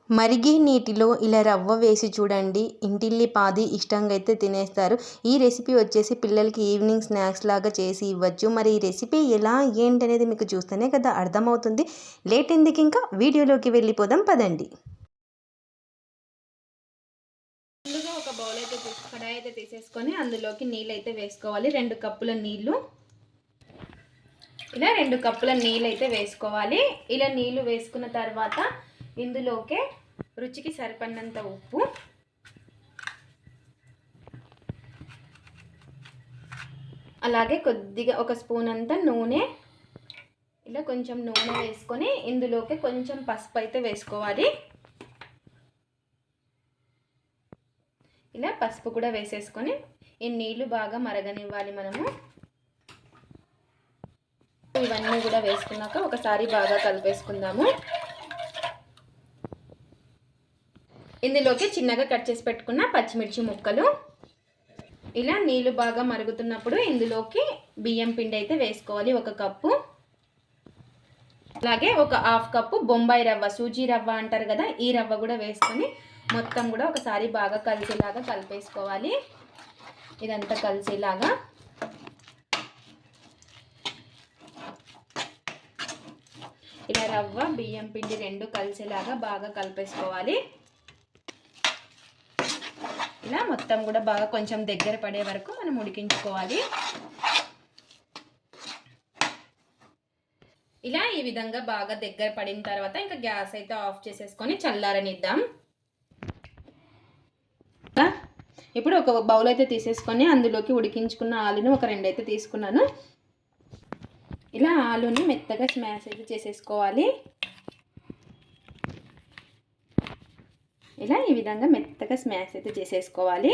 మరిగే నీటిలో ఇలా రవ్వ వేసి చూడండి, ఇంటిల్లిపాది ఇష్టంగా అయితే తినేస్తారు. ఈ రెసిపీ వచ్చేసి పిల్లలకి ఈవినింగ్ స్నాక్స్ లాగా చేసి ఇవ్వచ్చు. మరి ఈ రెసిపీ ఎలా ఏంటనేది మీకు చూస్తేనే కదా అర్థమవుతుంది. లేట్ ఎందుకు, ఇంకా వీడియోలోకి వెళ్ళిపోదాం పదండి. ముందుగా ఒక బౌల్ అయితే కడాయి అయితే తీసేసుకొని అందులోకి నీళ్ళు అయితే వేసుకోవాలి. 2 కప్పుల నీళ్ళు, ఇలా 2 కప్పుల నీళ్ళు అయితే వేసుకోవాలి. ఇలా నీళ్ళు వేసుకున్న తర్వాత ఇందులోకే రుచికి సరిపడినంత ఉప్పు, అలాగే కొద్దిగా ఒక స్పూన్ అంత నూనె, ఇలా కొంచెం నూనె వేసుకొని ఇందులోకి కొంచెం పసుపు అయితే వేసుకోవాలి. ఇలా పసుపు కూడా వేసేసుకొని ఈ నీళ్ళు బాగా మరగనివ్వాలి. మనము ఇవన్నీ కూడా వేసుకున్నాక ఒకసారి బాగా కలిపేసుకుందాము. ఇందులోకి చిన్నగా కట్ చేసి పెట్టుకున్న పచ్చిమిర్చి ముక్కలు, ఇలా నీళ్ళు బాగా మరుగుతున్నప్పుడు ఇందులోకి బియ్యం పిండి అయితే వేసుకోవాలి 1 కప్పు. అలాగే ఒక 1/2 కప్పు బొంబాయి రవ్వ, సూజీ రవ్వ అంటారు కదా, ఈ రవ్వ కూడా వేసుకొని మొత్తం కూడా ఒకసారి బాగా కలిసేలాగా కలిపేసుకోవాలి. ఇదంతా కలిసేలాగా ఇలా రవ్వ బియ్యం పిండి 2 కలిసేలాగా బాగా కలిపేసుకోవాలి. ఇలా మొత్తం కూడా బాగా కొంచెం దగ్గర పడే వరకు మనం ఉడికించుకోవాలి. ఇలా ఈ విధంగా బాగా దగ్గర పడిన తర్వాత ఇంకా గ్యాస్ అయితే ఆఫ్ చేసేసుకొని చల్లారనిద్దాం. ఇప్పుడు ఒక బౌల్ అయితే తీసేసుకొని అందులోకి ఉడికించుకున్న ఆలుని ఒక 2 అయితే తీసుకున్నాను. ఇలా ఆలుని మెత్తగా స్మాష్ అయితే చేసేసుకోవాలి. ఇలా ఈ విధంగా మెత్తగా స్మాష్ అయితే చేసేసుకోవాలి.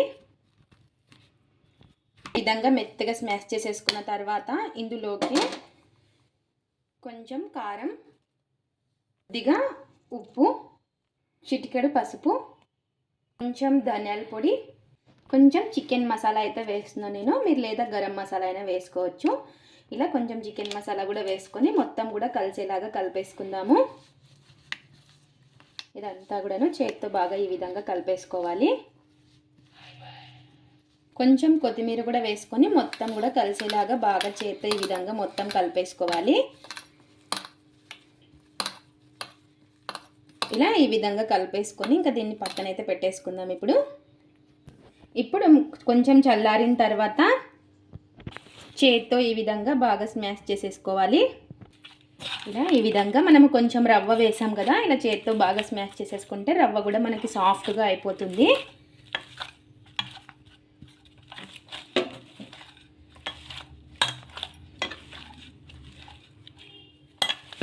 ఈ విధంగా మెత్తగా స్మాష్ చేసేసుకున్న తర్వాత ఇందులోకి కొంచెం కారం, కొద్దిగా ఉప్పు, చిటికెడు పసుపు, కొంచెం ధనియాల పొడి, కొంచెం చికెన్ మసాలా అయితే వేస్తున్నాను నేను. మీరు లేదా గరం మసాలా అయినా వేసుకోవచ్చు. ఇలా కొంచెం చికెన్ మసాలా కూడా వేసుకొని మొత్తం కూడా కలిసేలాగా కలిపేసుకుందాము. ఇదంతా కూడాను చేతితో బాగా ఈ విధంగా కలిపేసుకోవాలి. కొంచెం కొత్తిమీర కూడా వేసుకొని మొత్తం కూడా కలిసేలాగా బాగా చేతితో ఈ విధంగా మొత్తం కలిపేసుకోవాలి. ఇలా ఈ విధంగా కలిపేసుకొని ఇంకా దీన్ని పక్కనైతే పెట్టేసుకుందాం. ఇప్పుడు కొంచెం చల్లారిన తర్వాత చేతితో ఈ విధంగా బాగా స్మాష్ చేసేసుకోవాలి. ఇలా ఈ విధంగా మనము కొంచెం రవ్వ వేసాం కదా, ఇలా చేతితో బాగా స్మాష్ చేసేసుకుంటే రవ్వ కూడా మనకి సాఫ్ట్గా అయిపోతుంది.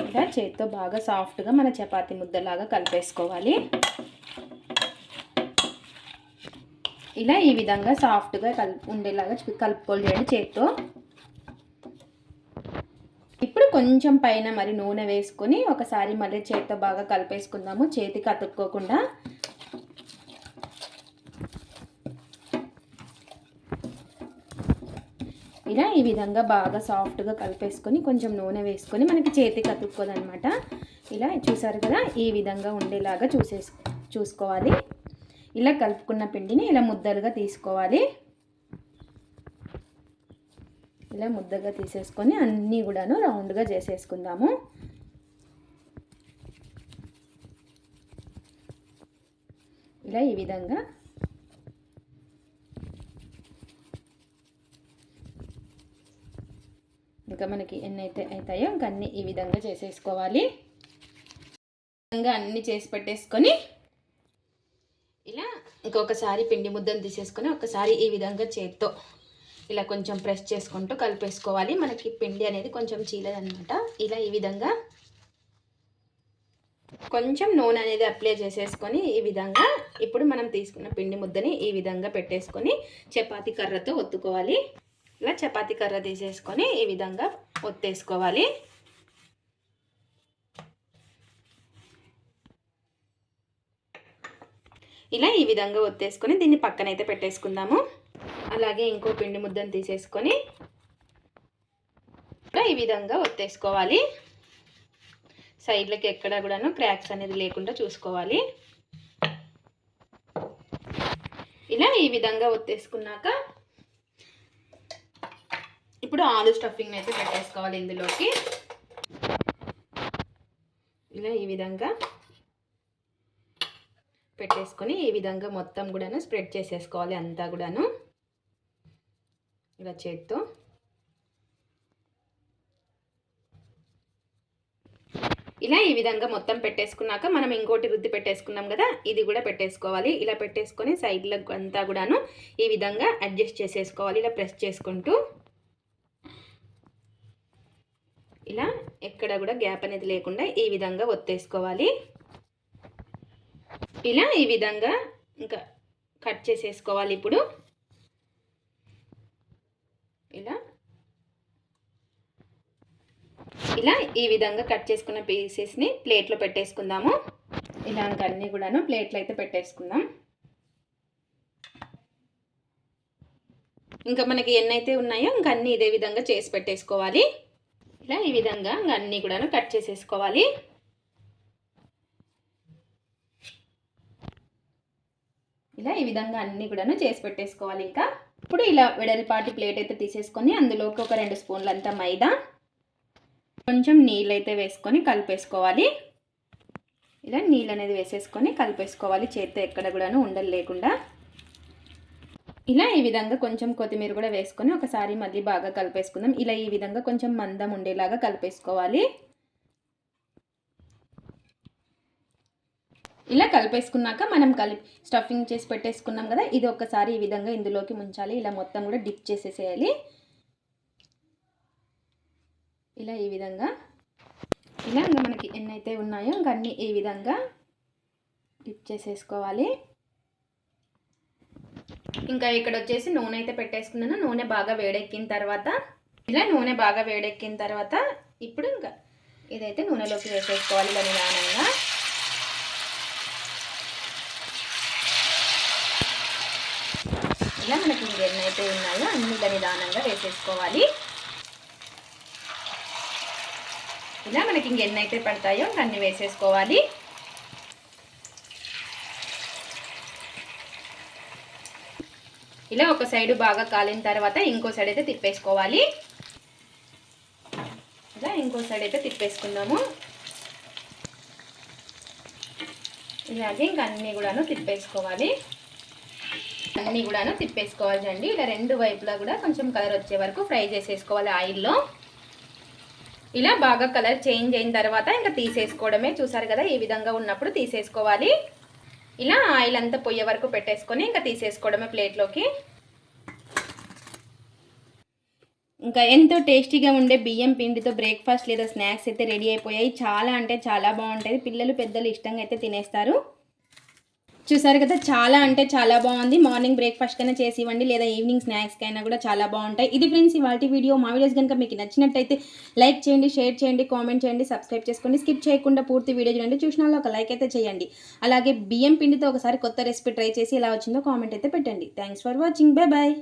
ఇలా చేతితో బాగా సాఫ్ట్గా మన చపాతీ ముద్దలాగా కలిపేసుకోవాలి. ఇలా ఈ విధంగా సాఫ్ట్గా ఉండేలాగా కలుపుకోలేండి చేతితో. ఇప్పుడు కొంచెం పైన మరి నూనె వేసుకొని ఒకసారి మళ్ళీ చేతితో బాగా కలిపేసుకుందాము, చేతికి అతుక్కోకుండా. ఇలా ఈ విధంగా బాగా సాఫ్ట్గా కలిపేసుకొని కొంచెం నూనె వేసుకొని మనకి చేతికి అతుక్కోదనమాట. ఇలా చూసారు కదా, ఈ విధంగా ఉండేలాగా చూసుకోవాలి. ఇలా కలుపుకున్న పిండిని ఇలా ముద్దలుగా తీసుకోవాలి. ఇలా ముద్దగా తీసేసుకొని అన్నీ కూడాను రౌండ్గా చేసేసుకుందాము. ఇలా ఈ విధంగా ఇంకా మనకి ఎన్నైతే అవుతాయో ఇంకా అన్నీ ఈ విధంగా చేసేసుకోవాలి. అన్నీ చేసి పెట్టేసుకొని ఇలా ఇంకొకసారి పిండి ముద్దను తీసేసుకొని ఒకసారి ఈ విధంగా చేత్తో ఇలా కొంచెం ప్రెస్ చేసుకుంటూ కలిపేసుకోవాలి. మనకి పిండి అనేది కొంచెం చీలదనమాట. ఇలా ఈ విధంగా కొంచెం నూనె అనేది అప్లై చేసేసుకొని ఈ విధంగా ఇప్పుడు మనం తీసుకున్న పిండి ముద్దని ఈ విధంగా పెట్టేసుకొని చపాతీ కర్రతో ఒత్తుకోవాలి. ఇలా చపాతీ కర్ర తీసేసుకొని ఈ విధంగా ఒత్తేసుకోవాలి. ఇలా ఈ విధంగా ఒత్తేసుకొని దీన్ని పక్కనైతే పెట్టేసుకుందాము. అలాగే ఇంకో పిండి ముద్దను తీసేసుకొని ఈ విధంగా ఒత్తేసుకోవాలి. సైడ్లకి ఎక్కడ కూడాను క్రాక్స్ అనేది లేకుండా చూసుకోవాలి. ఇలా ఈ విధంగా ఒత్తేసుకున్నాక ఇప్పుడు ఆలు స్టఫింగ్ అయితే పెట్టేసుకోవాలి ఇందులోకి. ఇలా ఈ విధంగా పెట్టేసుకొని ఈ విధంగా మొత్తం కూడాను స్ప్రెడ్ చేసేసుకోవాలి అంతా కూడాను ఇలా చేత్తో. ఇలా ఈ విధంగా మొత్తం పెట్టేసుకున్నాక మనం ఇంకోటి రుద్ది పెట్టేసుకున్నాం కదా, ఇది కూడా పెట్టేసుకోవాలి. ఇలా పెట్టేసుకొని సైడ్లకు అంతా కూడాను ఈ విధంగా అడ్జస్ట్ చేసేసుకోవాలి. ఇలా ప్రెస్ చేసుకుంటూ ఇలా ఎక్కడ కూడా గ్యాప్ అనేది లేకుండా ఈ విధంగా ఒత్తేసుకోవాలి. ఇలా ఈ విధంగా ఇంకా కట్ చేసేసుకోవాలి. ఇప్పుడు ఇలా ఈ విధంగా కట్ చేసుకున్న పీసెస్ని ప్లేట్లో పెట్టేసుకుందాము. ఇలా ఇంకా అన్నీ కూడాను ప్లేట్లో అయితే పెట్టేసుకుందాం. ఇంకా మనకి ఎన్నైతే ఉన్నాయో ఇంకా అన్నీ ఇదే విధంగా చేసి పెట్టేసుకోవాలి. ఇలా ఈ విధంగా ఇంకా అన్నీ కూడాను కట్ చేసేసుకోవాలి. ఇలా ఈ విధంగా అన్నీ కూడాను చేసి పెట్టేసుకోవాలి. ఇంకా ఇప్పుడు ఇలా వెడల్పాటి ప్లేట్ అయితే తీసేసుకొని అందులోకి ఒక 2 స్పూన్లంతా మైదా, కొంచెం నీళ్ళు అయితే వేసుకొని కలిపేసుకోవాలి. ఇలా నీళ్ళు అనేది వేసేసుకొని కలిపేసుకోవాలి చేత్తో ఎక్కడ కూడాను ఉండలు లేకుండా. ఇలా ఈ విధంగా కొంచెం కొత్తిమీర కూడా వేసుకొని ఒకసారి మళ్ళీ బాగా కలిపేసుకుందాం. ఇలా ఈ విధంగా కొంచెం మందం ఉండేలాగా కలిపేసుకోవాలి. ఇలా కలిపేసుకున్నాక మనం స్టఫింగ్ చేసి పెట్టేసుకున్నాం కదా, ఇది ఒకసారి ఈ విధంగా ఇందులోకి ముంచాలి. ఇలా మొత్తం కూడా డిప్ చేసేసేయాలి. ఇలా ఈ విధంగా ఇలా ఇంకా మనకి ఎన్నైతే ఉన్నాయో ఇంకా అన్నీ ఈ విధంగా డిప్ చేసేసుకోవాలి. ఇంకా ఇక్కడ వచ్చేసి నూనె అయితే పెట్టేసుకున్నాను. నూనె బాగా వేడెక్కిన తర్వాత ఇప్పుడు ఇంకా ఇదైతే నూనెలోకి వేసేసుకోవాలి ఇలా నిదానంగా. ఇలా మనకి ఎన్నైతే ఉన్నాయో అన్ని ఇలా నిదానంగా వేసేసుకోవాలి. ఇలా మనకి ఇంకెన్నైతే పడతాయో అన్నీ వేసేసుకోవాలి. ఇలా ఒక సైడు బాగా కాలిన తర్వాత ఇంకో సైడ్ అయితే తిప్పేసుకోవాలి. ఇలా ఇంకో సైడ్ అయితే తిప్పేసుకుందాము. ఇలాగే ఇంకా అన్నీ కూడాను తిప్పేసుకోవాలి. అండి. ఇలా 2 వైపులా కూడా కొంచెం కలర్ వచ్చే వరకు ఫ్రై చేసేసుకోవాలి ఆయిల్లో. ఇలా బాగా కలర్ చేంజ్ అయిన తర్వాత ఇంకా తీసేసుకోవడమే. చూసారు కదా ఈ విధంగా ఉన్నప్పుడు తీసేసుకోవాలి. ఇలా ఆయిల్ అంతా పొయ్యే వరకు పెట్టేసుకొని ఇంకా తీసేసుకోవడమే ప్లేట్లోకి. ఇంకా ఎంతో టేస్టీగా ఉండే బియ్యం పిండితో బ్రేక్ఫాస్ట్ లేదా స్నాక్స్ అయితే రెడీ అయిపోయాయి. చాలా అంటే చాలా బాగుంటుంది. పిల్లలు పెద్దలు ఇష్టంగా అయితే తినేస్తారు. చూసారు కదా చాలా అంటే చాలా బాగుంది. మార్నింగ్ బ్రేక్ఫాస్ట్ కైనా చేసి ఇవ్వండి లేదా ఈవినింగ్ స్నాక్స్ కైనా కూడా చాలా బాగుంటాయి. ఇది ఫ్రెండ్స్ ఇవాల్టి వీడియో. మా వీడియోస్ కనుక మీకు నచ్చినట్టయితే లైక్ చేయండి, షేర్ చేయండి, కామెంట్ చేయండి, సబ్స్క్రైబ్ చేసుకోండి. స్కిప్ చేయకుండా పూర్తి వీడియో చూడండి. చూసిన వాళ్ళు ఒక లైక్ అయితే చేయండి. అలాగే బియ్యం పిండితో ఒకసారి కొత్త రెసిపీ ట్రై చేసి ఎలా వచ్చిందో కామెంట్ అయితే పెట్టండి. Thanks for watching. Bye bye.